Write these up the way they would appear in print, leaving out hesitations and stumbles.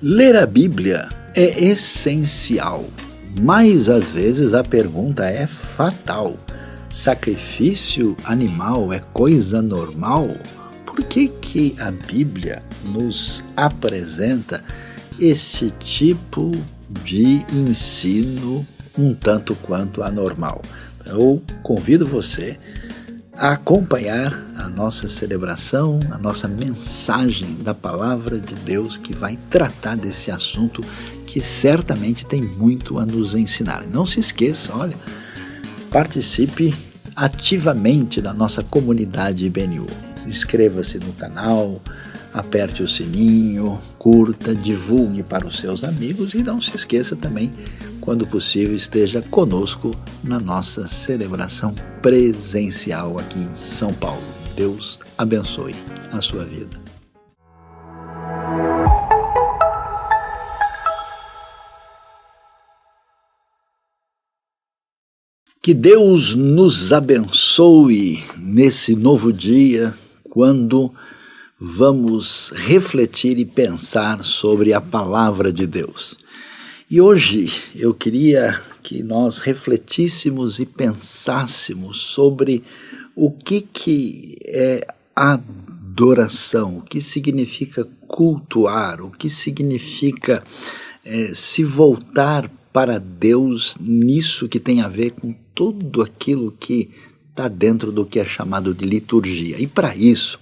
Ler a Bíblia é essencial, mas às vezes a pergunta é fatal. Sacrifício animal é coisa normal? Por que a Bíblia nos apresenta esse tipo de ensino um tanto quanto anormal? Eu convido você a acompanhar a nossa celebração, a nossa mensagem da Palavra de Deus que vai tratar desse assunto que certamente tem muito a nos ensinar. Não se esqueça, olha, participe ativamente da nossa comunidade IBNU. Inscreva-se no canal, aperte o sininho, curta, divulgue para os seus amigos e não se esqueça também, quando possível, esteja conosco na nossa celebração presencial aqui em São Paulo. Deus abençoe a sua vida. Que Deus nos abençoe nesse novo dia, quando vamos refletir e pensar sobre a Palavra de Deus. E hoje eu queria que nós refletíssemos e pensássemos sobre o que é adoração, o que significa cultuar, o que significa se voltar para Deus nisso que tem a ver com tudo aquilo que está dentro do que é chamado de liturgia. E para isso,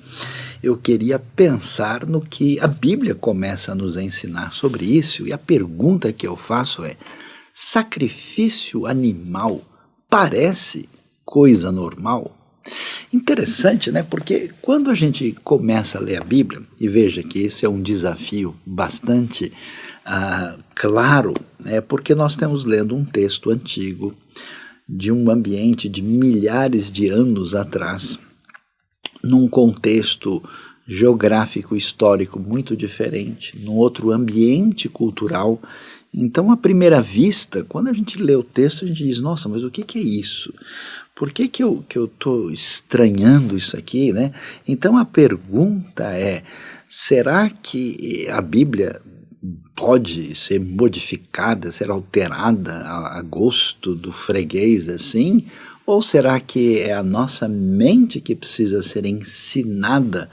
eu queria pensar no que a Bíblia começa a nos ensinar sobre isso, e a pergunta que eu faço é: sacrifício animal parece coisa normal? Interessante, né? Porque quando a gente começa a ler a Bíblia, e veja que esse é um desafio bastante claro, né? Porque nós estamos lendo um texto antigo, de um ambiente de milhares de anos atrás, num contexto geográfico, histórico muito diferente, num outro ambiente cultural. Então, à primeira vista, quando a gente lê o texto, a gente diz: nossa, mas o que é isso? Por que eu estou estranhando isso aqui, né? Então, a pergunta é: será que a Bíblia pode ser modificada, ser alterada a gosto do freguês assim? Ou será que é a nossa mente que precisa ser ensinada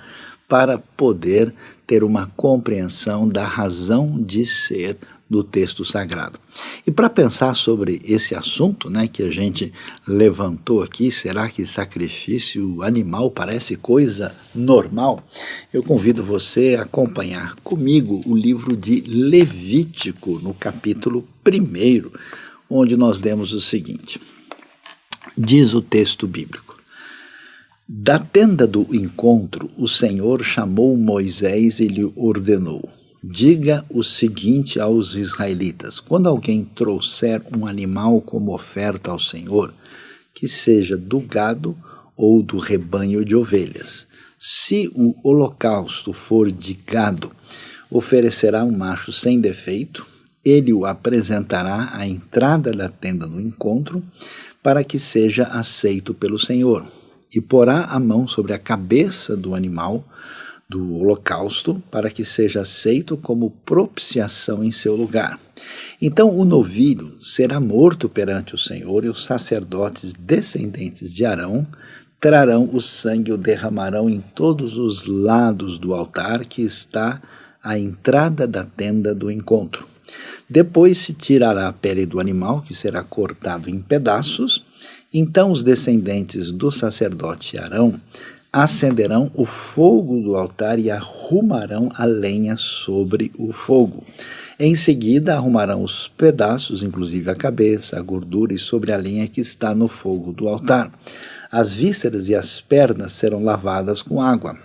para poder ter uma compreensão da razão de ser do texto sagrado? E para pensar sobre esse assunto, né, que a gente levantou aqui, será que sacrifício animal parece coisa normal? Eu convido você a acompanhar comigo o livro de Levítico, no capítulo 1, onde nós lemos o seguinte. Diz o texto bíblico: da tenda do encontro, o Senhor chamou Moisés e lhe ordenou: diga o seguinte aos israelitas: quando alguém trouxer um animal como oferta ao Senhor, que seja do gado ou do rebanho de ovelhas, se o holocausto for de gado, oferecerá um macho sem defeito, ele o apresentará à entrada da tenda do encontro, para que seja aceito pelo Senhor, e porá a mão sobre a cabeça do animal do holocausto, para que seja aceito como propiciação em seu lugar. Então o novilho será morto perante o Senhor, e os sacerdotes descendentes de Arão trarão o sangue e o derramarão em todos os lados do altar que está à entrada da tenda do encontro. Depois se tirará a pele do animal, que será cortado em pedaços. Então os descendentes do sacerdote Arão acenderão o fogo do altar e arrumarão a lenha sobre o fogo. Em seguida arrumarão os pedaços, inclusive a cabeça, a gordura, e sobre a lenha que está no fogo do altar. As vísceras e as pernas serão lavadas com água,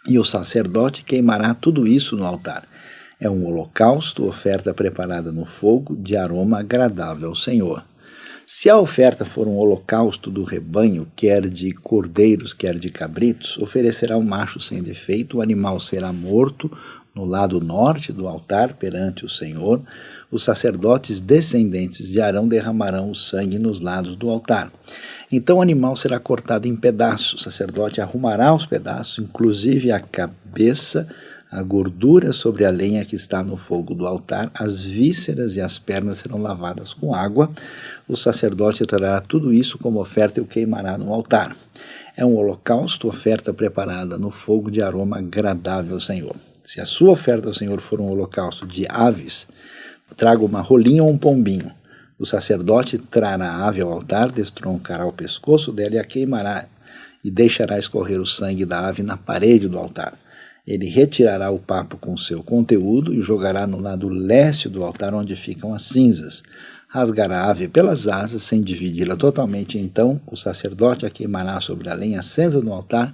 e o sacerdote queimará tudo isso no altar. É um holocausto, oferta preparada no fogo, de aroma agradável ao Senhor. Se a oferta for um holocausto do rebanho, quer de cordeiros, quer de cabritos, oferecerá um macho sem defeito, o animal será morto no lado norte do altar perante o Senhor. Os sacerdotes descendentes de Arão derramarão o sangue nos lados do altar. Então o animal será cortado em pedaços, o sacerdote arrumará os pedaços, inclusive a cabeça, a gordura sobre a lenha que está no fogo do altar, as vísceras e as pernas serão lavadas com água. O sacerdote trará tudo isso como oferta e o queimará no altar. É um holocausto, oferta preparada no fogo de aroma agradável ao Senhor. Se a sua oferta ao Senhor for um holocausto de aves, traga uma rolinha ou um pombinho. O sacerdote trará a ave ao altar, destroncará o pescoço dela e a queimará, e deixará escorrer o sangue da ave na parede do altar. Ele retirará o papo com seu conteúdo e jogará no lado leste do altar, onde ficam as cinzas. Rasgará a ave pelas asas, sem dividi-la totalmente. Então o sacerdote a queimará sobre a lenha acesa no altar.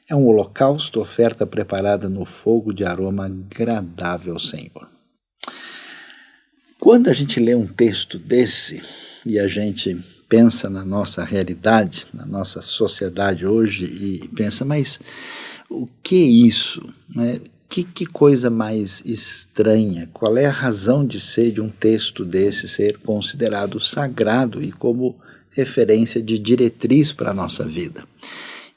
É um holocausto, oferta preparada no fogo de aroma agradável ao Senhor. Quando a gente lê um texto desse e a gente pensa na nossa realidade, na nossa sociedade hoje, e pensa, mas o que é isso? Né? Que coisa mais estranha? Qual é a razão de ser de um texto desse ser considerado sagrado e como referência de diretriz para a nossa vida?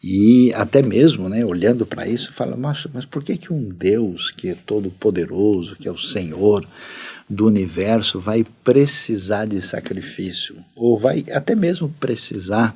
E até mesmo, né, olhando para isso, fala, mas por que um Deus que é todo poderoso, que é o Senhor do universo, vai precisar de sacrifício? Ou vai até mesmo precisar,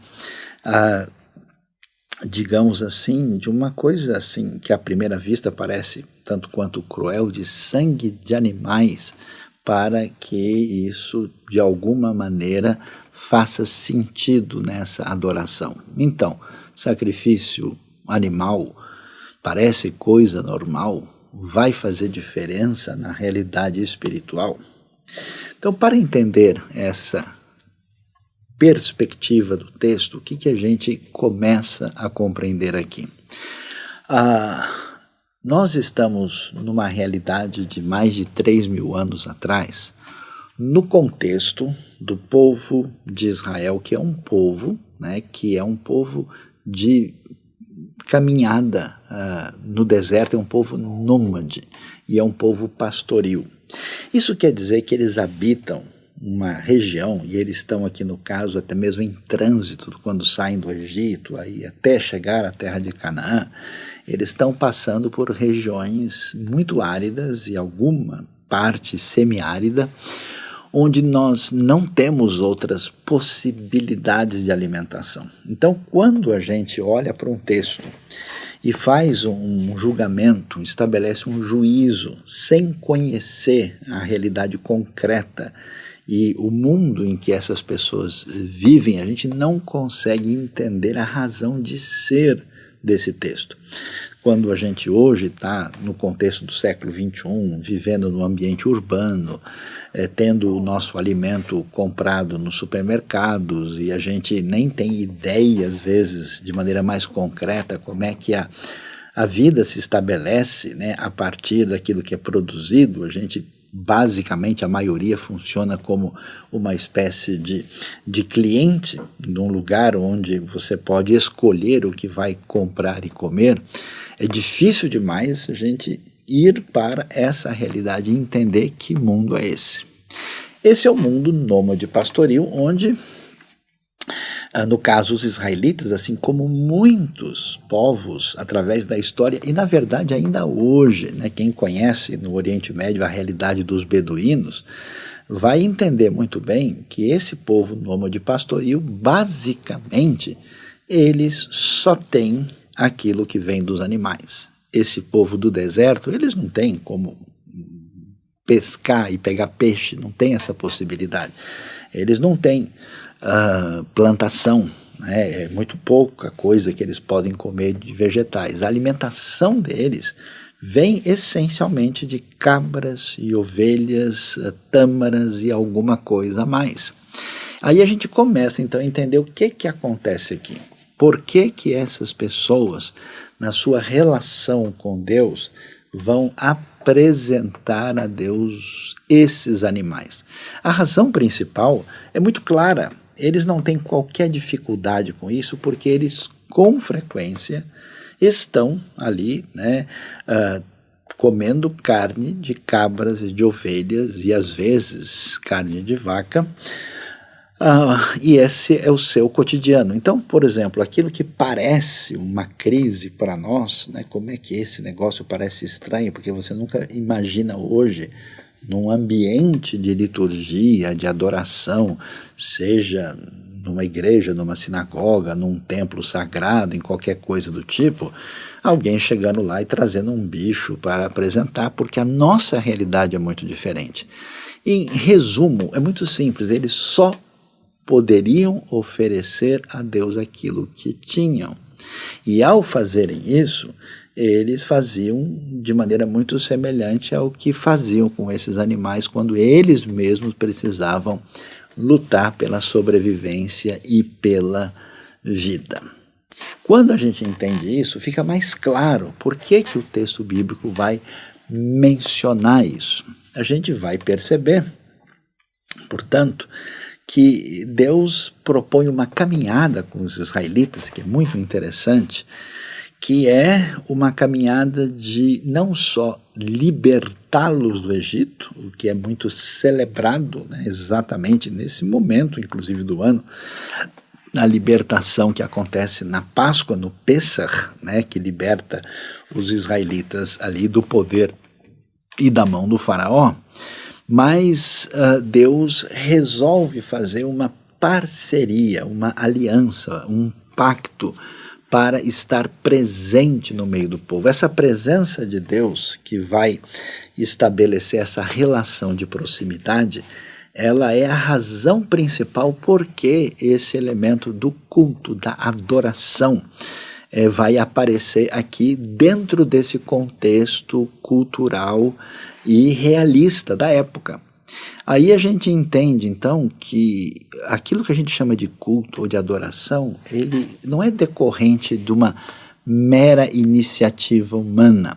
digamos assim, de uma coisa assim que à primeira vista parece tanto quanto cruel, de sangue de animais, para que isso de alguma maneira faça sentido nessa adoração. Então, sacrifício animal parece coisa normal, vai fazer diferença na realidade espiritual? Então, para entender essa perspectiva do texto, o que a gente começa a compreender aqui? Nós estamos numa realidade de mais de 3.000 anos atrás, no contexto do povo de Israel, que é um povo, né, de caminhada no deserto, é um povo nômade e é um povo pastoril. Isso quer dizer que eles habitam uma região, e eles estão aqui no caso até mesmo em trânsito, quando saem do Egito, aí até chegar à terra de Canaã, eles estão passando por regiões muito áridas e alguma parte semiárida, onde nós não temos outras possibilidades de alimentação. Então, quando a gente olha para um texto e faz um julgamento, estabelece um juízo, sem conhecer a realidade concreta e o mundo em que essas pessoas vivem, a gente não consegue entender a razão de ser desse texto. Quando a gente hoje está no contexto do século XXI, vivendo no ambiente urbano, tendo o nosso alimento comprado nos supermercados, e a gente nem tem ideia, às vezes, de maneira mais concreta, como é que a vida se estabelece, né, a partir daquilo que é produzido. A gente, basicamente, a maioria funciona como uma espécie de cliente, num lugar onde você pode escolher o que vai comprar e comer. É difícil demais a gente ir para essa realidade e entender que mundo é esse. Esse é o mundo nômade pastoril, onde, no caso, os israelitas, assim como muitos povos através da história, e na verdade ainda hoje, né, quem conhece no Oriente Médio a realidade dos beduínos, vai entender muito bem que esse povo nômade pastoril, basicamente, eles só têm aquilo que vem dos animais. Esse povo do deserto, eles não têm como pescar e pegar peixe, não tem essa possibilidade. Eles não têm plantação, né? É muito pouca coisa que eles podem comer de vegetais. A alimentação deles vem essencialmente de cabras e ovelhas, tâmaras e alguma coisa a mais. Aí a gente começa então a entender o que acontece aqui. Por que essas pessoas, na sua relação com Deus, vão apresentar a Deus esses animais? A razão principal é muito clara. Eles não têm qualquer dificuldade com isso, porque eles, com frequência, estão ali, né, comendo carne de cabras e de ovelhas, e às vezes carne de vaca, E esse é o seu cotidiano. Então, por exemplo, aquilo que parece uma crise para nós, né, como é que esse negócio parece estranho, porque você nunca imagina hoje, num ambiente de liturgia, de adoração, seja numa igreja, numa sinagoga, num templo sagrado, em qualquer coisa do tipo, alguém chegando lá e trazendo um bicho para apresentar, porque a nossa realidade é muito diferente. Em resumo, é muito simples, eles só poderiam oferecer a Deus aquilo que tinham. E ao fazerem isso, eles faziam de maneira muito semelhante ao que faziam com esses animais quando eles mesmos precisavam lutar pela sobrevivência e pela vida. Quando a gente entende isso, fica mais claro por que o texto bíblico vai mencionar isso. A gente vai perceber, portanto, que Deus propõe uma caminhada com os israelitas, que é muito interessante, que é uma caminhada de não só libertá-los do Egito, o que é muito celebrado, né, exatamente nesse momento, inclusive do ano, a libertação que acontece na Páscoa, no Pêssar, né, que liberta os israelitas ali do poder e da mão do faraó, mas Deus resolve fazer uma parceria, uma aliança, um pacto para estar presente no meio do povo. Essa presença de Deus que vai estabelecer essa relação de proximidade, ela é a razão principal porque esse elemento do culto, da adoração, vai aparecer aqui dentro desse contexto cultural e realista da época. Aí a gente entende, então, que aquilo que a gente chama de culto ou de adoração, ele não é decorrente de uma mera iniciativa humana.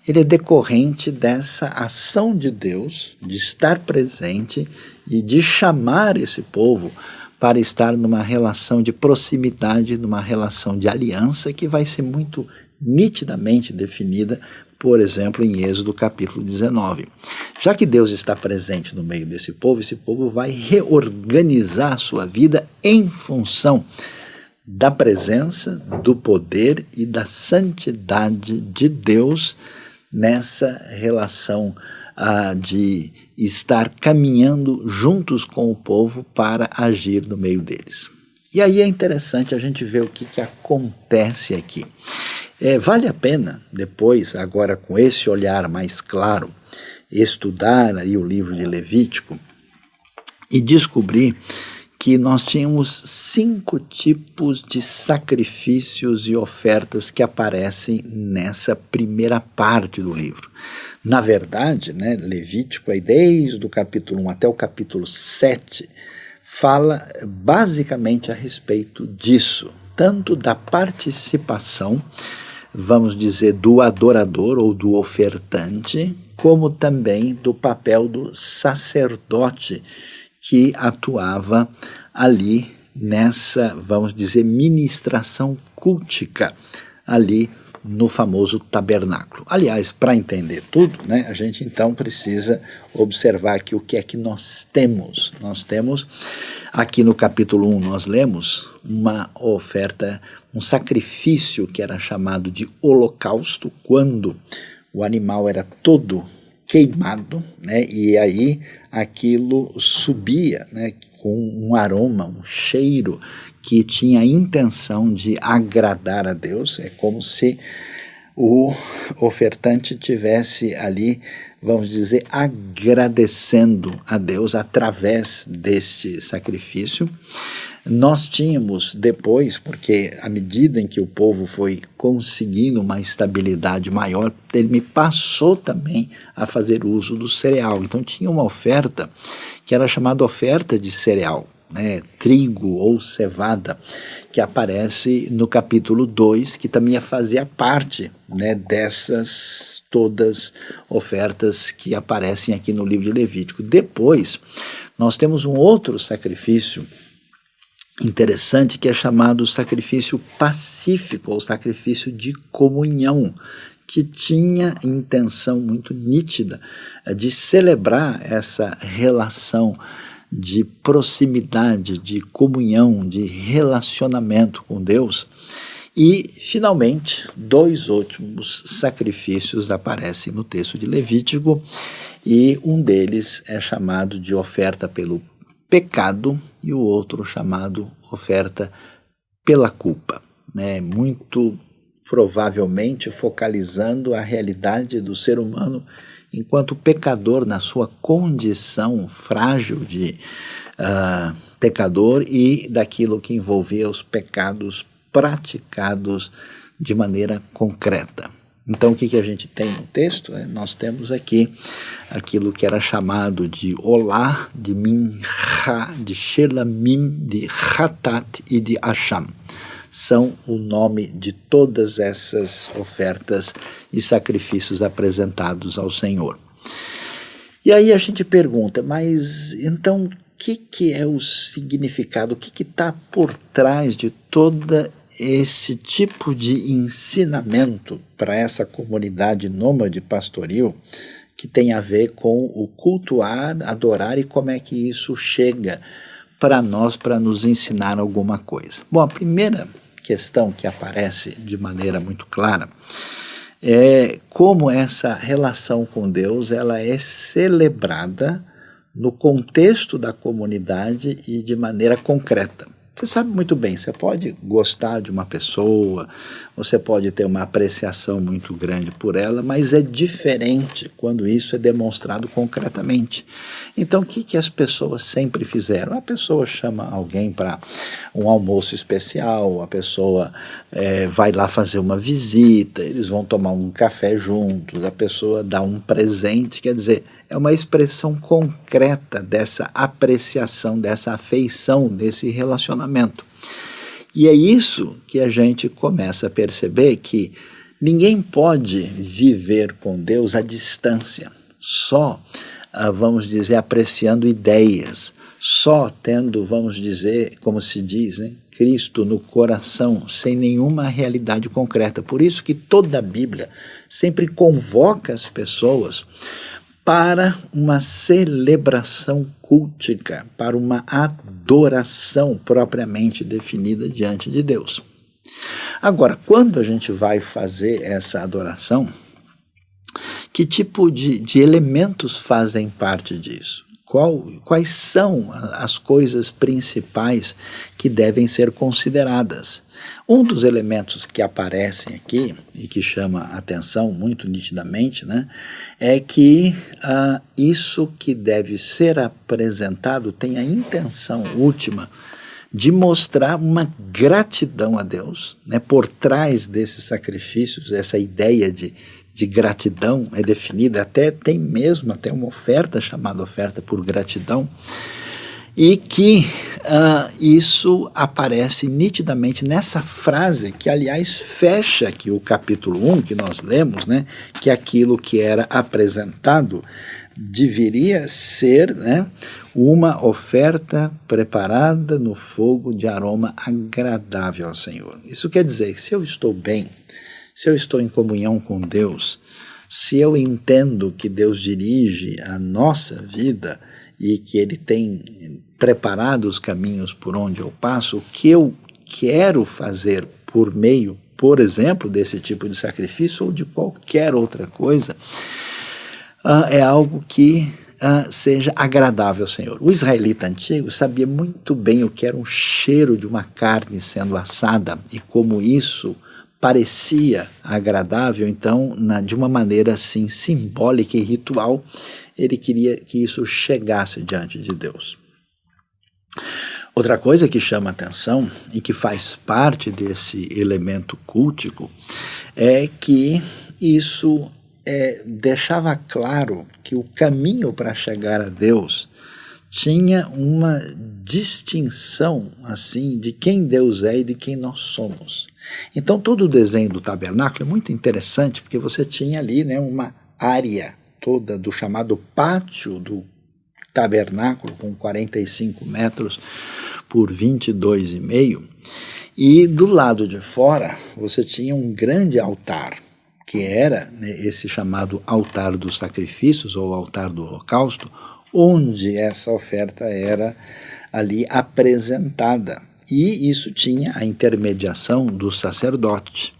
Ele é decorrente dessa ação de Deus, de estar presente e de chamar esse povo para estar numa relação de proximidade, numa relação de aliança que vai ser muito nitidamente definida, por exemplo, em Êxodo capítulo 19. Já que Deus está presente no meio desse povo, esse povo vai reorganizar a sua vida em função da presença, do poder e da santidade de Deus nessa relação de estar caminhando juntos com o povo para agir no meio deles. E aí é interessante a gente ver o que acontece aqui. Vale a pena, depois, agora com esse olhar mais claro, estudar aí o livro de Levítico e descobrir que nós tínhamos 5 tipos de sacrifícios e ofertas que aparecem nessa primeira parte do livro. Na verdade, né, Levítico, aí desde o capítulo 1 até o capítulo 7, fala basicamente a respeito disso, tanto da participação, vamos dizer, do adorador ou do ofertante, como também do papel do sacerdote que atuava ali nessa, vamos dizer, ministração cultica ali no famoso tabernáculo. Aliás, para entender tudo, né, a gente então precisa observar aqui o que é que nós temos. Nós temos, aqui no capítulo 1, nós lemos uma oferta, um sacrifício que era chamado de holocausto, quando o animal era todo queimado, né, e aí aquilo subia, né, com um aroma, um cheiro que tinha a intenção de agradar a Deus. É como se o ofertante tivesse ali, vamos dizer, agradecendo a Deus através deste sacrifício. Nós tínhamos depois, porque à medida em que o povo foi conseguindo uma estabilidade maior, ele me passou também a fazer uso do cereal. Então tinha uma oferta que era chamada oferta de cereal, né, trigo ou cevada, que aparece no capítulo 2, que também fazia parte, né, dessas todas ofertas que aparecem aqui no livro de Levítico. Depois, nós temos um outro sacrifício interessante que é chamado sacrifício pacífico ou sacrifício de comunhão, que tinha intenção muito nítida de celebrar essa relação de proximidade, de comunhão, de relacionamento com Deus. E, finalmente, 2 últimos sacrifícios aparecem no texto de Levítico, e um deles é chamado de oferta pelo pecado e o outro chamado oferta pela culpa, né? Muito provavelmente focalizando a realidade do ser humano enquanto pecador na sua condição frágil de pecador e daquilo que envolvia os pecados praticados de maneira concreta. Então, o que a gente tem no texto? Nós temos aqui aquilo que era chamado de Olá, de Mincha, de Shelamim, de Hatat e de Asham. São o nome de todas essas ofertas e sacrifícios apresentados ao Senhor. E aí a gente pergunta, mas então o que é o significado, o que está por trás de toda esse tipo de ensinamento para essa comunidade nômade pastoril que tem a ver com o cultuar, adorar e como é que isso chega para nós, para nos ensinar alguma coisa? Bom, a primeira questão que aparece de maneira muito clara é como essa relação com Deus ela é celebrada no contexto da comunidade e de maneira concreta. Você sabe muito bem, você pode gostar de uma pessoa, você pode ter uma apreciação muito grande por ela, mas é diferente quando isso é demonstrado concretamente. Então, o que as pessoas sempre fizeram? A pessoa chama alguém para um almoço especial, a pessoa vai lá fazer uma visita, eles vão tomar um café juntos, a pessoa dá um presente, quer dizer, é uma expressão concreta dessa apreciação, dessa afeição, desse relacionamento. E é isso que a gente começa a perceber que ninguém pode viver com Deus à distância, só, vamos dizer, apreciando ideias, só tendo, vamos dizer, como se diz, né, Cristo no coração, sem nenhuma realidade concreta. Por isso que toda a Bíblia sempre convoca as pessoas para uma celebração cultica, para uma adoração propriamente definida diante de Deus. Agora, quando a gente vai fazer essa adoração, que tipo de elementos fazem parte disso? Quais são as coisas principais que devem ser consideradas? Um dos elementos que aparecem aqui e que chama a atenção muito nitidamente, né, é que isso que deve ser apresentado tem a intenção última de mostrar uma gratidão a Deus, né, por trás desses sacrifícios, essa ideia de gratidão é definida, tem mesmo até uma oferta chamada oferta por gratidão, e que isso aparece nitidamente nessa frase que, aliás, fecha aqui o capítulo 1 que nós lemos, né, que aquilo que era apresentado deveria ser, né, uma oferta preparada no fogo de aroma agradável ao Senhor. Isso quer dizer que se eu estou bem, se eu estou em comunhão com Deus, se eu entendo que Deus dirige a nossa vida e que Ele tem preparado os caminhos por onde eu passo, o que eu quero fazer por meio, por exemplo, desse tipo de sacrifício ou de qualquer outra coisa, é algo que seja agradável ao Senhor. O israelita antigo sabia muito bem o que era um cheiro de uma carne sendo assada e como isso parecia agradável, então, de uma maneira assim simbólica e ritual, ele queria que isso chegasse diante de Deus. Outra coisa que chama atenção e que faz parte desse elemento cultico é que isso deixava claro que o caminho para chegar a Deus tinha uma distinção assim de quem Deus é e de quem nós somos. Então todo o desenho do tabernáculo é muito interessante porque você tinha ali, né, uma área toda do chamado pátio do tabernáculo com 45 metros por 22,5 e do lado de fora você tinha um grande altar que era, né, esse chamado altar dos sacrifícios ou altar do holocausto, onde essa oferta era ali apresentada. E isso tinha a intermediação do sacerdote.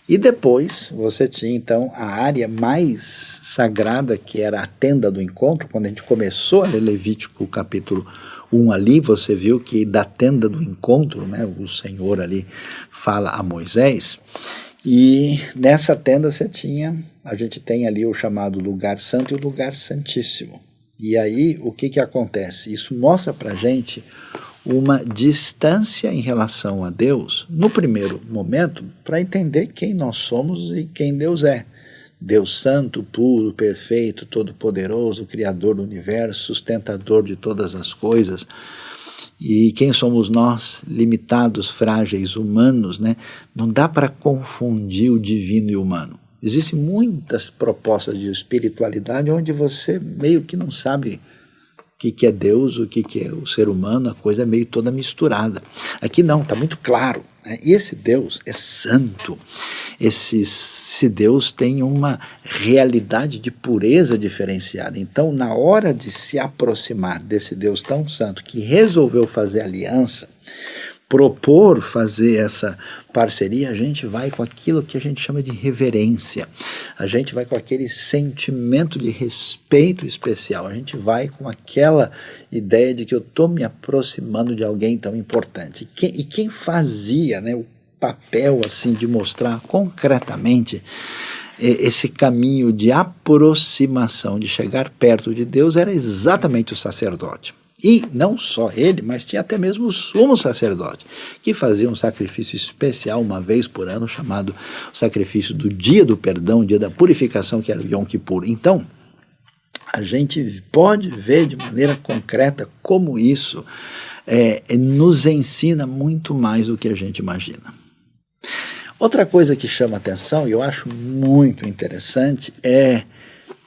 E depois você tinha então a área mais sagrada, que era a tenda do encontro. Quando a gente começou a ler Levítico capítulo 1 ali, você viu que da tenda do encontro, né, o Senhor ali fala a Moisés, e nessa tenda a gente tem ali o chamado lugar santo e o lugar santíssimo. E aí o que acontece? Isso mostra para a gente uma distância em relação a Deus, no primeiro momento, para entender quem nós somos e quem Deus é. Deus santo, puro, perfeito, todo-poderoso, criador do universo, sustentador de todas as coisas. E quem somos nós, limitados, frágeis, humanos, né? Não dá para confundir o divino e o humano. Existem muitas propostas de espiritualidade onde você meio que não sabe o que é Deus, o que é o ser humano, a coisa é meio toda misturada. Aqui não, está muito claro, né? E esse Deus é santo, esse Deus tem uma realidade de pureza diferenciada. Então, na hora de se aproximar desse Deus tão santo, que resolveu fazer aliança, propor fazer essa parceria, a gente vai com aquilo que a gente chama de reverência, a gente vai com aquele sentimento de respeito especial, a gente vai com aquela ideia de que eu estou me aproximando de alguém tão importante. E quem fazia, né, o papel assim de mostrar concretamente esse caminho de aproximação, de chegar perto de Deus, era exatamente o sacerdote. E não só ele, mas tinha até mesmo o sumo sacerdote, que fazia um sacrifício especial uma vez por ano, chamado sacrifício do dia do perdão, dia da purificação, que era o Yom Kippur. Então, a gente pode ver de maneira concreta como isso nos ensina muito mais do que a gente imagina. Outra coisa que chama atenção, e eu acho muito interessante, é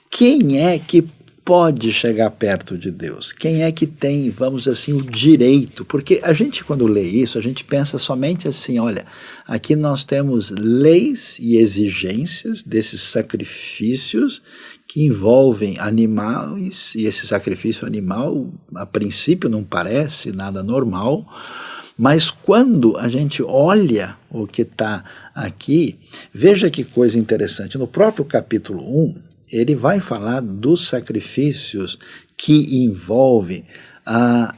quem é que pode chegar perto de Deus? Quem é que tem, vamos dizer assim, o direito? Porque a gente, quando lê isso, a gente pensa somente assim, olha, aqui nós temos leis e exigências desses sacrifícios que envolvem animais, e esse sacrifício animal, a princípio, não parece nada normal, mas quando a gente olha o que está aqui, veja que coisa interessante. No próprio capítulo 1, ele vai falar dos sacrifícios que envolvem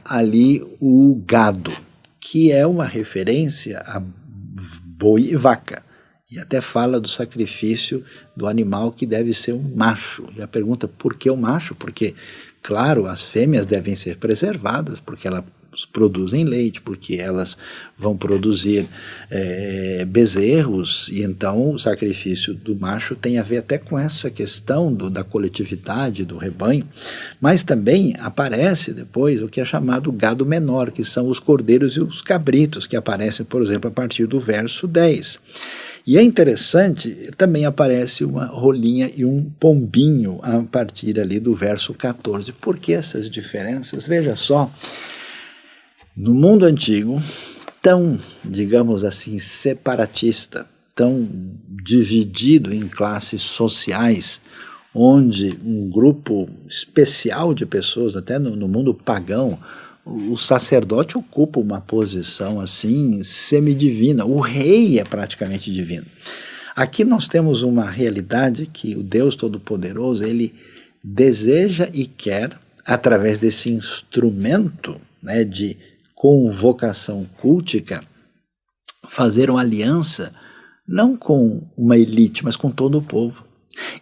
ali o gado, que é uma referência a boi e vaca. E até fala do sacrifício do animal que deve ser um macho. E a pergunta, por que o macho? Porque, claro, as fêmeas devem ser preservadas, porque elas produzem leite, porque elas vão produzir bezerros, e então o sacrifício do macho tem a ver até com essa questão da coletividade, do rebanho, mas também aparece depois o que é chamado gado menor, que são os cordeiros e os cabritos, que aparecem, por exemplo, a partir do verso 10. E é interessante, também aparece uma rolinha e um pombinho a partir ali do verso 14. Por que essas diferenças? Veja só, no mundo antigo, tão, digamos assim, separatista, tão dividido em classes sociais, onde um grupo especial de pessoas, até no mundo pagão, o sacerdote ocupa uma posição assim semidivina, o rei é praticamente divino. Aqui nós temos uma realidade que o Deus Todo-Poderoso, ele deseja e quer, através desse instrumento, né, de convocação cultica, fazer uma aliança não com uma elite, mas com todo o povo.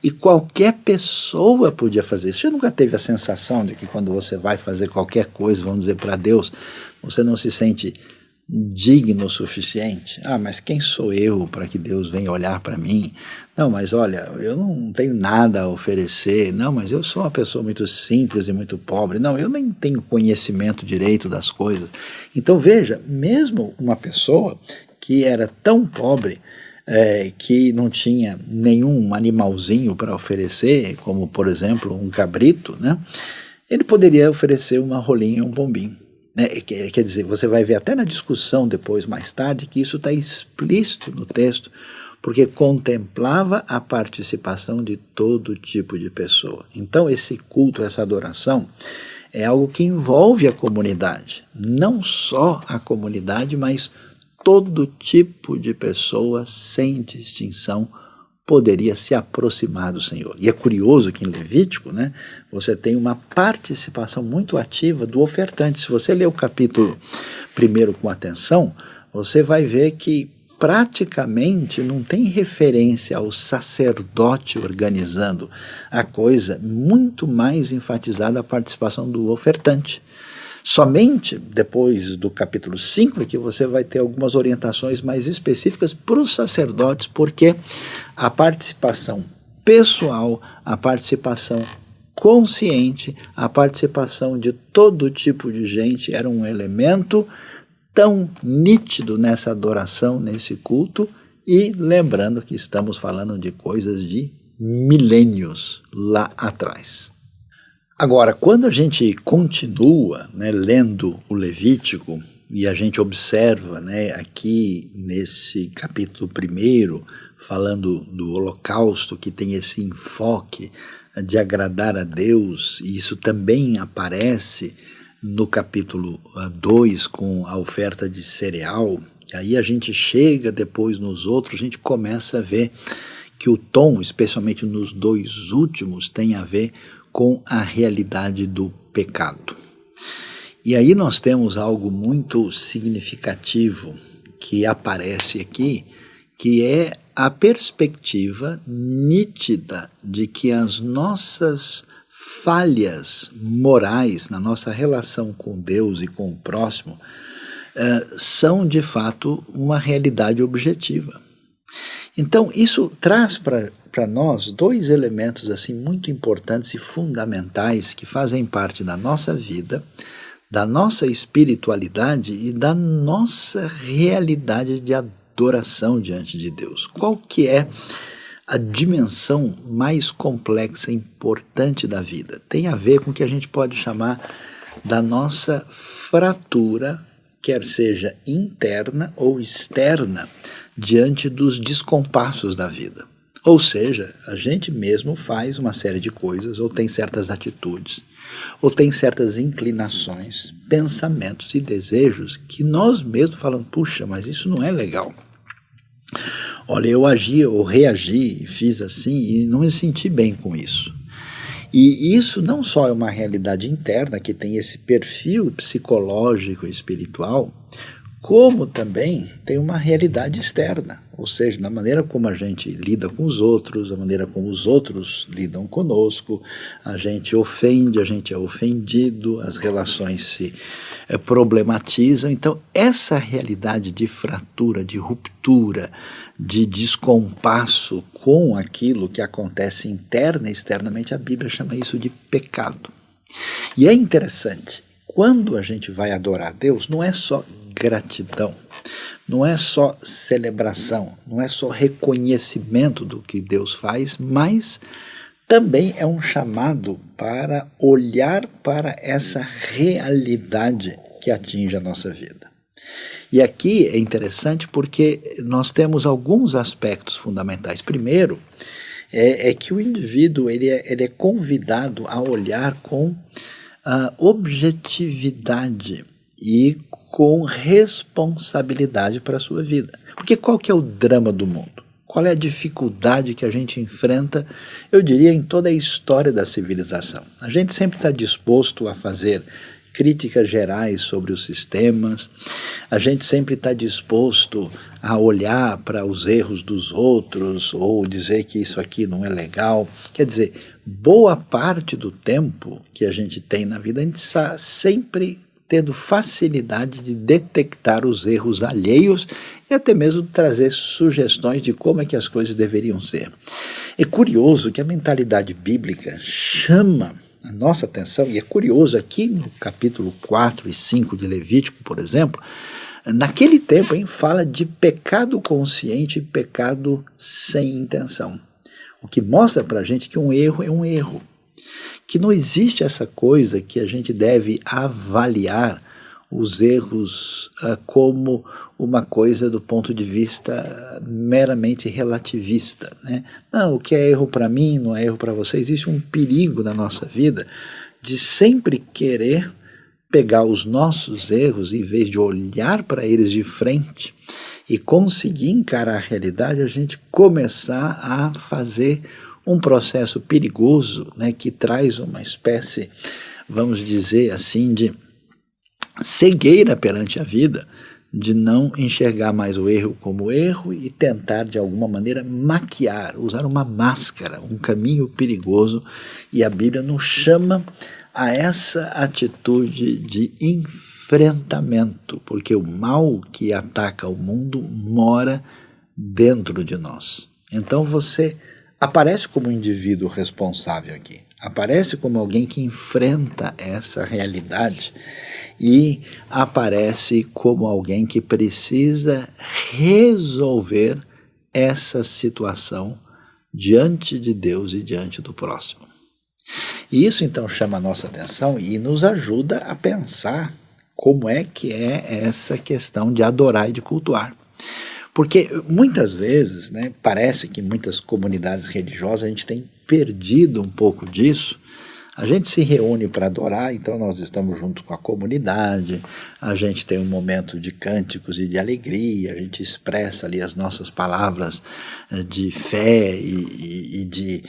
E qualquer pessoa podia fazer isso. Você nunca teve a sensação de que quando você vai fazer qualquer coisa, vamos dizer, para Deus, você não se sente digno o suficiente? Ah, mas quem sou eu para que Deus venha olhar para mim? Não, mas olha, eu não tenho nada a oferecer. Não, mas eu sou uma pessoa muito simples e muito pobre. Não, eu nem tenho conhecimento direito das coisas. Então veja, mesmo uma pessoa que era tão pobre, que não tinha nenhum animalzinho para oferecer, como por exemplo um cabrito, né? Ele poderia oferecer uma rolinha e um pombinho. Quer dizer, você vai ver até na discussão depois, mais tarde, que isso está explícito no texto, porque contemplava a participação de todo tipo de pessoa. Então esse culto, essa adoração, é algo que envolve a comunidade, não só a comunidade, mas todo tipo de pessoa, sem distinção, poderia se aproximar do Senhor. E é curioso que em Levítico, né, você tem uma participação muito ativa do ofertante. Se você ler o capítulo 1 com atenção, você vai ver que praticamente não tem referência ao sacerdote organizando a coisa, muito mais enfatizada a participação do ofertante. Somente depois do capítulo 5 é que você vai ter algumas orientações mais específicas para os sacerdotes, porque a participação pessoal, a participação consciente, a participação de todo tipo de gente era um elemento tão nítido nessa adoração, nesse culto, e lembrando que estamos falando de coisas de milênios lá atrás. Agora, quando a gente continua, né, lendo o Levítico, e a gente observa, né, aqui nesse capítulo 1, falando do holocausto, que tem esse enfoque de agradar a Deus, e isso também aparece no capítulo 2 com a oferta de cereal, e aí a gente chega depois nos outros, a gente começa a ver que o tom, especialmente nos dois últimos, tem a ver com a realidade do pecado. E aí nós temos algo muito significativo que aparece aqui, que é a perspectiva nítida de que as nossas falhas morais na nossa relação com Deus e com o próximo são de fato uma realidade objetiva. Então isso traz para nós dois elementos assim muito importantes e fundamentais que fazem parte da nossa vida, da nossa espiritualidade e da nossa realidade de adoração diante de Deus. Qual que é a dimensão mais complexa e importante da vida? Tem a ver com o que a gente pode chamar da nossa fratura, quer seja interna ou externa, diante dos descompassos da vida. Ou seja, a gente mesmo faz uma série de coisas, ou tem certas atitudes, ou tem certas inclinações, pensamentos e desejos que nós mesmos falamos, puxa, mas isso não é legal. Olha, eu agi ou reagi e fiz assim e não me senti bem com isso. E isso não só é uma realidade interna que tem esse perfil psicológico e espiritual, como também tem uma realidade externa, ou seja, na maneira como a gente lida com os outros, a maneira como os outros lidam conosco, a gente ofende, a gente é ofendido, as relações se problematizam. Então, essa realidade de fratura, de ruptura, de descompasso com aquilo que acontece interna e externamente, a Bíblia chama isso de pecado. E é interessante, quando a gente vai adorar a Deus, não é só gratidão, não é só celebração, não é só reconhecimento do que Deus faz, mas também é um chamado para olhar para essa realidade que atinge a nossa vida. E aqui é interessante porque nós temos alguns aspectos fundamentais. Primeiro, é que o indivíduo ele é convidado a olhar com objetividade e com responsabilidade para a sua vida. Porque qual que é o drama do mundo? Qual é a dificuldade que a gente enfrenta, eu diria, em toda a história da civilização? A gente sempre está disposto a fazer críticas gerais sobre os sistemas, a gente sempre está disposto a olhar para os erros dos outros ou dizer que isso aqui não é legal. Quer dizer, boa parte do tempo que a gente tem na vida, a gente está sempre tendo facilidade de detectar os erros alheios e até mesmo trazer sugestões de como é que as coisas deveriam ser. É curioso que a mentalidade bíblica chama a nossa atenção, e é curioso aqui no capítulo 4 e 5 de Levítico, por exemplo, naquele tempo fala de pecado consciente e pecado sem intenção. O que mostra para a gente que um erro é um erro. Que não existe essa coisa que a gente deve avaliar os erros como uma coisa do ponto de vista meramente relativista, né? Não, o que é erro para mim não é erro para você. Existe um perigo na nossa vida de sempre querer pegar os nossos erros, em vez de olhar para eles de frente e conseguir encarar a realidade, a gente começar a fazer um processo perigoso, né, que traz uma espécie, vamos dizer assim, de cegueira perante a vida, de não enxergar mais o erro como erro e tentar de alguma maneira maquiar, usar uma máscara, um caminho perigoso, e a Bíblia nos chama a essa atitude de enfrentamento, porque o mal que ataca o mundo mora dentro de nós. Então você aparece como um indivíduo responsável aqui, aparece como alguém que enfrenta essa realidade e aparece como alguém que precisa resolver essa situação diante de Deus e diante do próximo. E isso então chama a nossa atenção e nos ajuda a pensar como é que é essa questão de adorar e de cultuar. Porque muitas vezes, né, parece que em muitas comunidades religiosas a gente tem perdido um pouco disso. A gente se reúne para adorar, então nós estamos junto com a comunidade, a gente tem um momento de cânticos e de alegria, a gente expressa ali as nossas palavras de fé e de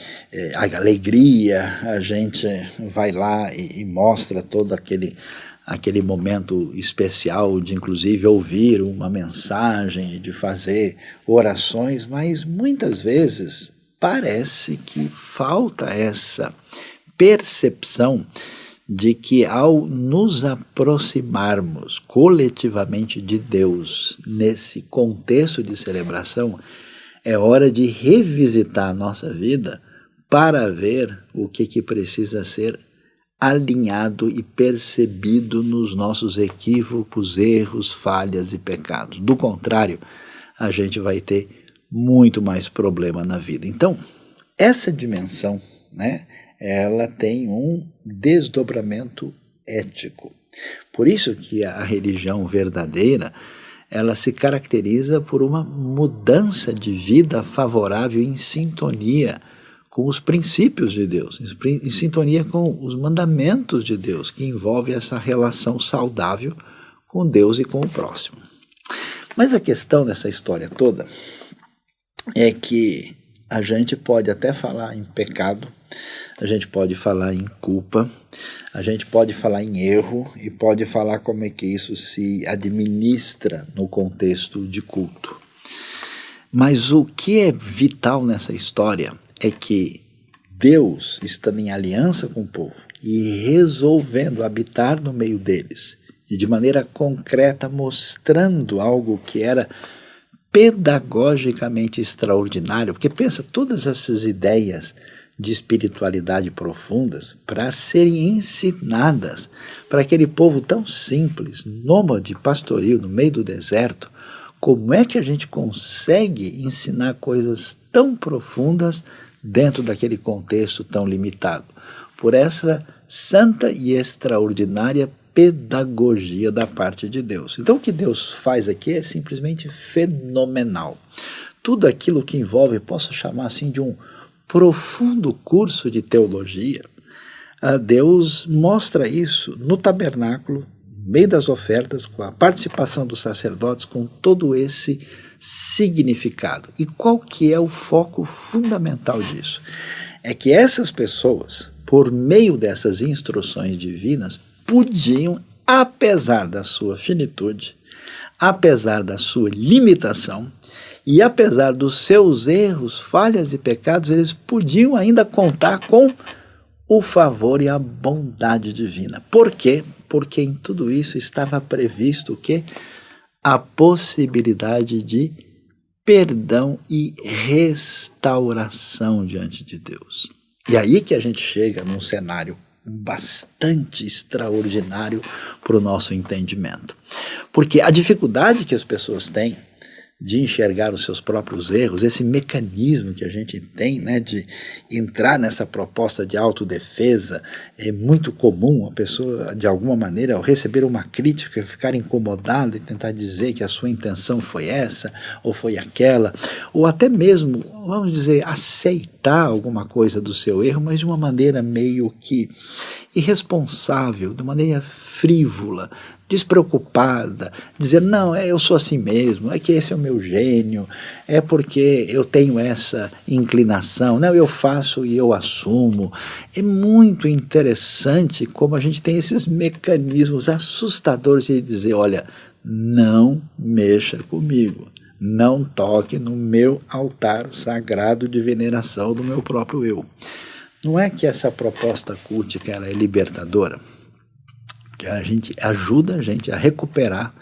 alegria, a gente vai lá e mostra todo aquele momento especial de inclusive ouvir uma mensagem, de fazer orações, mas muitas vezes parece que falta essa percepção de que ao nos aproximarmos coletivamente de Deus nesse contexto de celebração, é hora de revisitar a nossa vida para ver o que precisa ser alinhado e percebido nos nossos equívocos, erros, falhas e pecados. Do contrário, a gente vai ter muito mais problema na vida. Então, essa dimensão, né, ela tem um desdobramento ético. Por isso que a religião verdadeira, ela se caracteriza por uma mudança de vida favorável em sintonia com os princípios de Deus, em sintonia com os mandamentos de Deus, que envolve essa relação saudável com Deus e com o próximo. Mas a questão dessa história toda é que a gente pode até falar em pecado, a gente pode falar em culpa, a gente pode falar em erro e pode falar como é que isso se administra no contexto de culto. Mas o que é vital nessa história é que Deus, estando em aliança com o povo e resolvendo habitar no meio deles, e de maneira concreta mostrando algo que era pedagogicamente extraordinário, porque pensa, todas essas ideias de espiritualidade profundas para serem ensinadas para aquele povo tão simples, nômade, pastoril, no meio do deserto, como é que a gente consegue ensinar coisas tão profundas dentro daquele contexto tão limitado? Por essa santa e extraordinária pedagogia da parte de Deus. Então o que Deus faz aqui é simplesmente fenomenal. Tudo aquilo que envolve, posso chamar assim de um profundo curso de teologia, Deus mostra isso no tabernáculo, no meio das ofertas, com a participação dos sacerdotes, com todo esse significado. E qual que é o foco fundamental disso? É que essas pessoas, por meio dessas instruções divinas, podiam, apesar da sua finitude, apesar da sua limitação, e apesar dos seus erros, falhas e pecados, eles podiam ainda contar com o favor e a bondade divina. Por quê? Porque em tudo isso estava previsto o quê? A possibilidade de perdão e restauração diante de Deus. E aí que a gente chega num cenário bastante extraordinário para o nosso entendimento. Porque a dificuldade que as pessoas têm de enxergar os seus próprios erros, esse mecanismo que a gente tem, né, de entrar nessa proposta de autodefesa. É muito comum a pessoa, de alguma maneira, ao receber uma crítica, ficar incomodada e tentar dizer que a sua intenção foi essa ou foi aquela, ou até mesmo, vamos dizer, aceitar alguma coisa do seu erro, mas de uma maneira meio que irresponsável, de uma maneira frívola, despreocupada, dizer, não, eu sou assim mesmo, é que esse é o meu gênio, é porque eu tenho essa inclinação, não, eu faço e eu assumo. É muito interessante como a gente tem esses mecanismos assustadores de dizer, olha, não mexa comigo, não toque no meu altar sagrado de veneração do meu próprio eu. Não é que essa proposta cultica ela é libertadora? Que a gente ajuda a gente a recuperar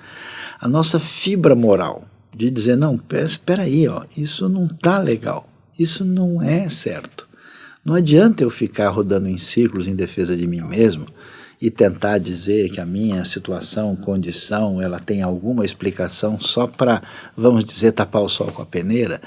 a nossa fibra moral, de dizer, não, espera aí, isso não está legal, isso não é certo. Não adianta eu ficar rodando em círculos em defesa de mim mesmo e tentar dizer que a minha situação, condição, ela tem alguma explicação só para, vamos dizer, tapar o sol com a peneira.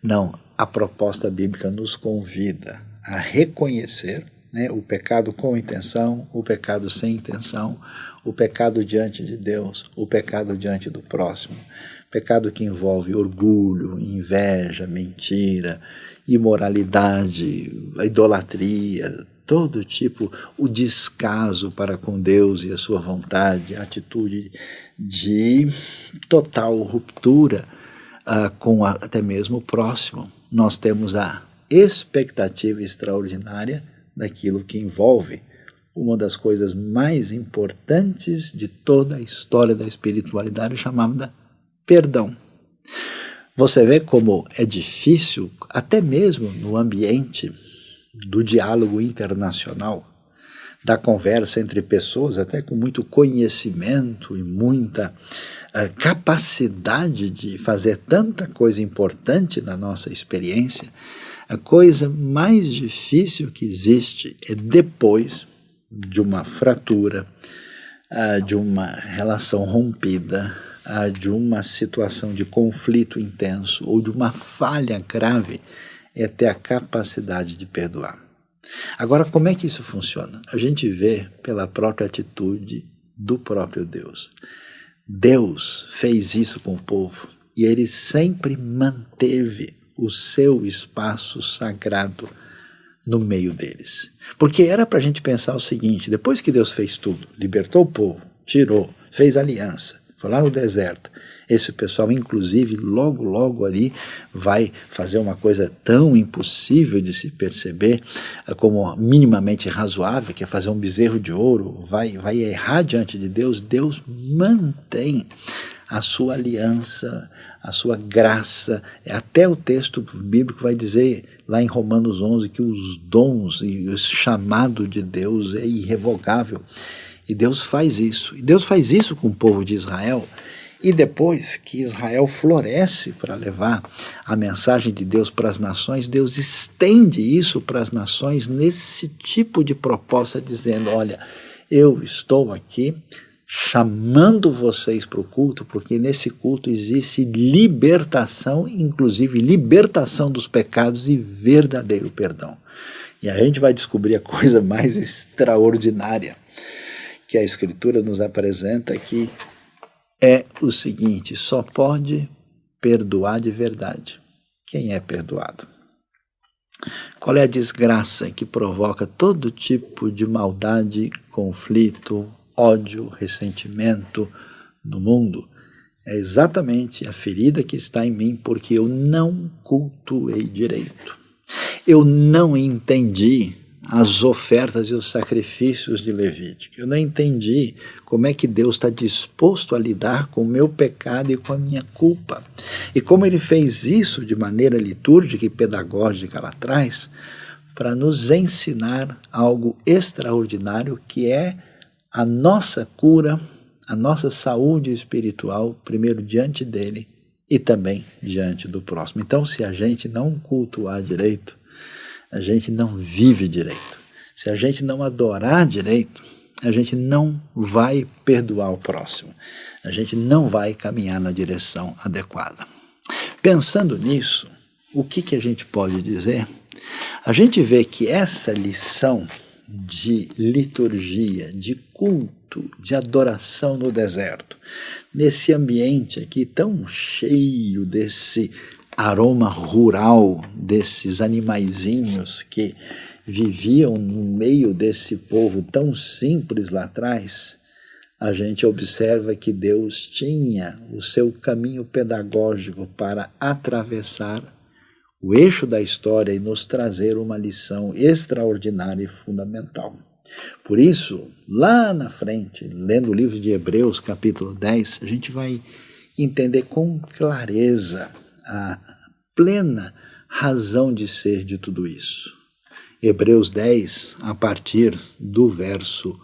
Não, a proposta bíblica nos convida a reconhecer, né, o pecado com intenção, o pecado sem intenção, o pecado diante de Deus, o pecado diante do próximo, pecado que envolve orgulho, inveja, mentira, imoralidade, a idolatria, todo tipo, o descaso para com Deus e a sua vontade, a atitude de total ruptura com até mesmo o próximo. Nós temos a expectativa extraordinária daquilo que envolve uma das coisas mais importantes de toda a história da espiritualidade, chamada perdão. Você vê como é difícil, até mesmo no ambiente do diálogo internacional, da conversa entre pessoas, até com muito conhecimento e muita capacidade de fazer tanta coisa importante na nossa experiência. A coisa mais difícil que existe é depois de uma fratura, de uma relação rompida, de uma situação de conflito intenso ou de uma falha grave, é ter a capacidade de perdoar. Agora, como é que isso funciona? A gente vê pela própria atitude do próprio Deus. Deus fez isso com o povo e ele sempre manteve o seu espaço sagrado no meio deles. Porque era para a gente pensar o seguinte, depois que Deus fez tudo, libertou o povo, tirou, fez aliança, foi lá no deserto, esse pessoal, inclusive, logo ali vai fazer uma coisa tão impossível de se perceber como minimamente razoável, que é fazer um bezerro de ouro, vai errar diante de Deus. Deus mantém a sua aliança, a sua graça. Até o texto bíblico vai dizer, lá em Romanos 11, que os dons e o chamado de Deus é irrevogável. E Deus faz isso. E Deus faz isso com o povo de Israel. E depois que Israel floresce para levar a mensagem de Deus para as nações, Deus estende isso para as nações nesse tipo de proposta, dizendo, olha, eu estou aqui chamando vocês para o culto, porque nesse culto existe libertação, inclusive libertação dos pecados e verdadeiro perdão. E a gente vai descobrir a coisa mais extraordinária que a Escritura nos apresenta, que é o seguinte, só pode perdoar de verdade quem é perdoado. Qual é a desgraça que provoca todo tipo de maldade, conflito, ódio, ressentimento no mundo? É exatamente a ferida que está em mim, porque eu não cultuei direito. Eu não entendi as ofertas e os sacrifícios de Levítico. Eu não entendi como é que Deus está disposto a lidar com o meu pecado e com a minha culpa. E como ele fez isso de maneira litúrgica e pedagógica lá atrás, para nos ensinar algo extraordinário, que é a nossa cura, a nossa saúde espiritual, primeiro diante dele e também diante do próximo. Então, se a gente não cultuar direito, a gente não vive direito. Se a gente não adorar direito, a gente não vai perdoar o próximo. A gente não vai caminhar na direção adequada. Pensando nisso, o que a gente pode dizer? A gente vê que essa lição de liturgia, de culto, de adoração no deserto, nesse ambiente aqui tão cheio desse aroma rural, desses animaizinhos que viviam no meio desse povo tão simples lá atrás, a gente observa que Deus tinha o seu caminho pedagógico para atravessar o eixo da história e nos trazer uma lição extraordinária e fundamental. Por isso, lá na frente, lendo o livro de Hebreus, capítulo 10, a gente vai entender com clareza a plena razão de ser de tudo isso. Hebreus 10, a partir do verso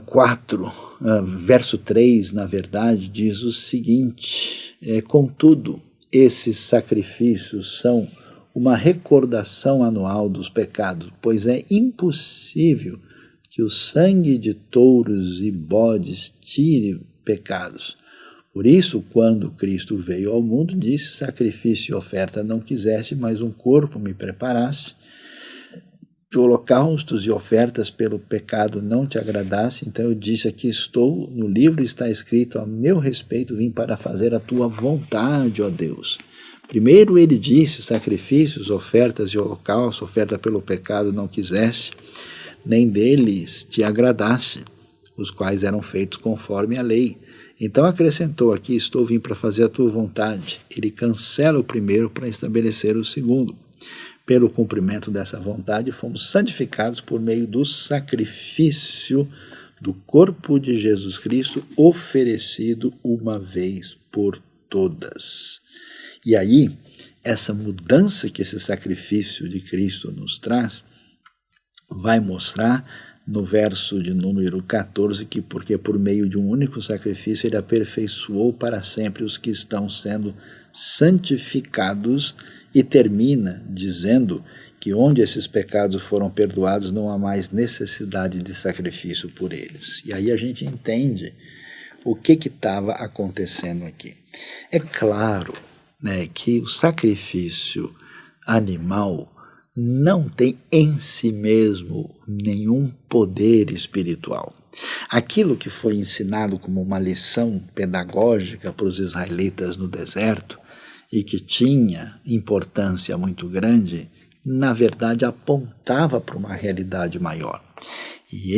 4, verso 3, na verdade, diz o seguinte: contudo, esses sacrifícios são uma recordação anual dos pecados, pois é impossível que o sangue de touros e bodes tire pecados. Por isso, quando Cristo veio ao mundo, disse: sacrifício e oferta não quiseste, mas um corpo me preparaste. De holocaustos e ofertas pelo pecado não te agradasse, então eu disse: aqui estou, no livro está escrito a meu respeito, vim para fazer a tua vontade, ó Deus. Primeiro ele disse: sacrifícios, ofertas e holocaustos, oferta pelo pecado não quiseste, nem deles te agradaste, os quais eram feitos conforme a lei. Então acrescentou: aqui estou, vim para fazer a tua vontade. Ele cancela o primeiro para estabelecer o segundo. Pelo cumprimento dessa vontade, fomos santificados por meio do sacrifício do corpo de Jesus Cristo, oferecido uma vez por todas. E aí, essa mudança que esse sacrifício de Cristo nos traz, vai mostrar no verso de número 14, que porque por meio de um único sacrifício ele aperfeiçoou para sempre os que estão sendo santificados, e termina dizendo que onde esses pecados foram perdoados não há mais necessidade de sacrifício por eles. E aí a gente entende o que estava acontecendo aqui. É claro, né, que o sacrifício animal não tem em si mesmo nenhum poder espiritual. Aquilo que foi ensinado como uma lição pedagógica para os israelitas no deserto e que tinha importância muito grande, na verdade apontava para uma realidade maior. E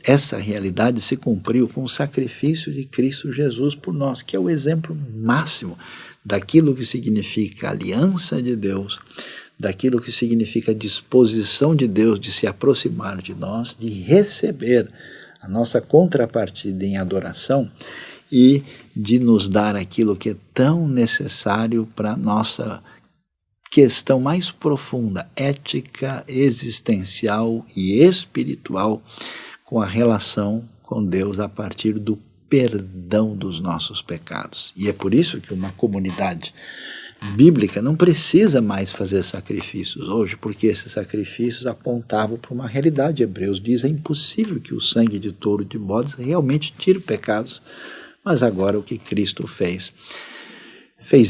essa realidade se cumpriu com o sacrifício de Cristo Jesus por nós, que é o exemplo máximo daquilo que significa a aliança de Deus, daquilo que significa a disposição de Deus de se aproximar de nós, de receber a nossa contrapartida em adoração e de nos dar aquilo que é tão necessário para a nossa questão mais profunda, ética, existencial e espiritual, com a relação com Deus a partir do perdão dos nossos pecados. E é por isso que uma comunidade bíblica não precisa mais fazer sacrifícios hoje, porque esses sacrifícios apontavam para uma realidade. Hebreus diz: é impossível que o sangue de touro e de bodes realmente tire pecados, mas agora o que Cristo fez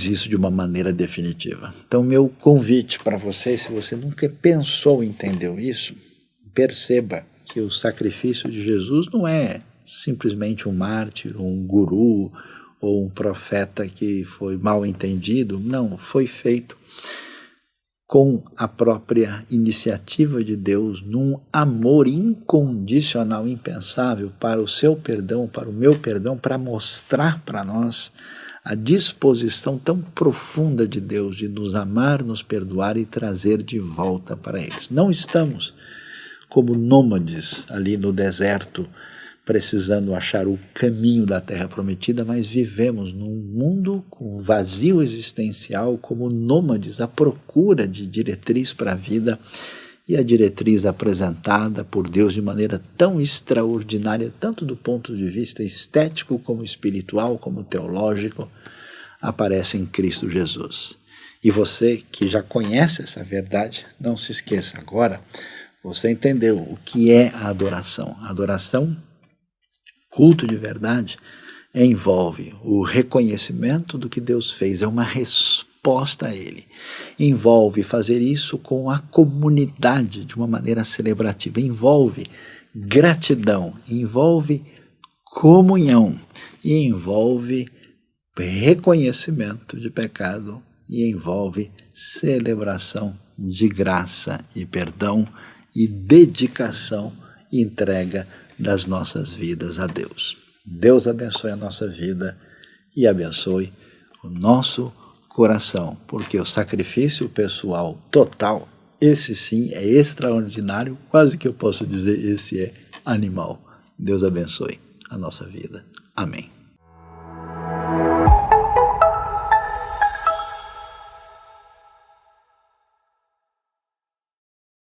isso de uma maneira definitiva. Então, meu convite para você, se você nunca pensou e entendeu isso, perceba que o sacrifício de Jesus não é simplesmente um mártir, ou um guru, ou um profeta que foi mal entendido. Não, foi feito com a própria iniciativa de Deus, num amor incondicional, impensável, para o seu perdão, para o meu perdão, para mostrar para nós a disposição tão profunda de Deus de nos amar, nos perdoar e trazer de volta para eles. Não estamos como nômades ali no deserto, precisando achar o caminho da terra prometida, mas vivemos num mundo com vazio existencial, como nômades à procura de diretriz para a vida, e a diretriz apresentada por Deus de maneira tão extraordinária, tanto do ponto de vista estético, como espiritual, como teológico, aparece em Cristo Jesus. E você que já conhece essa verdade, não se esqueça agora, você entendeu o que é a adoração. A adoração, culto de verdade, envolve o reconhecimento do que Deus fez, é uma resposta a Ele. Envolve fazer isso com a comunidade de uma maneira celebrativa, envolve gratidão, envolve comunhão e envolve reconhecimento de pecado e envolve celebração de graça e perdão e dedicação e entrega das nossas vidas a Deus. Deus abençoe a nossa vida e abençoe o nosso coração, porque o sacrifício pessoal total, esse sim é extraordinário, quase que eu posso dizer esse é animal. Deus abençoe a nossa vida. Amém.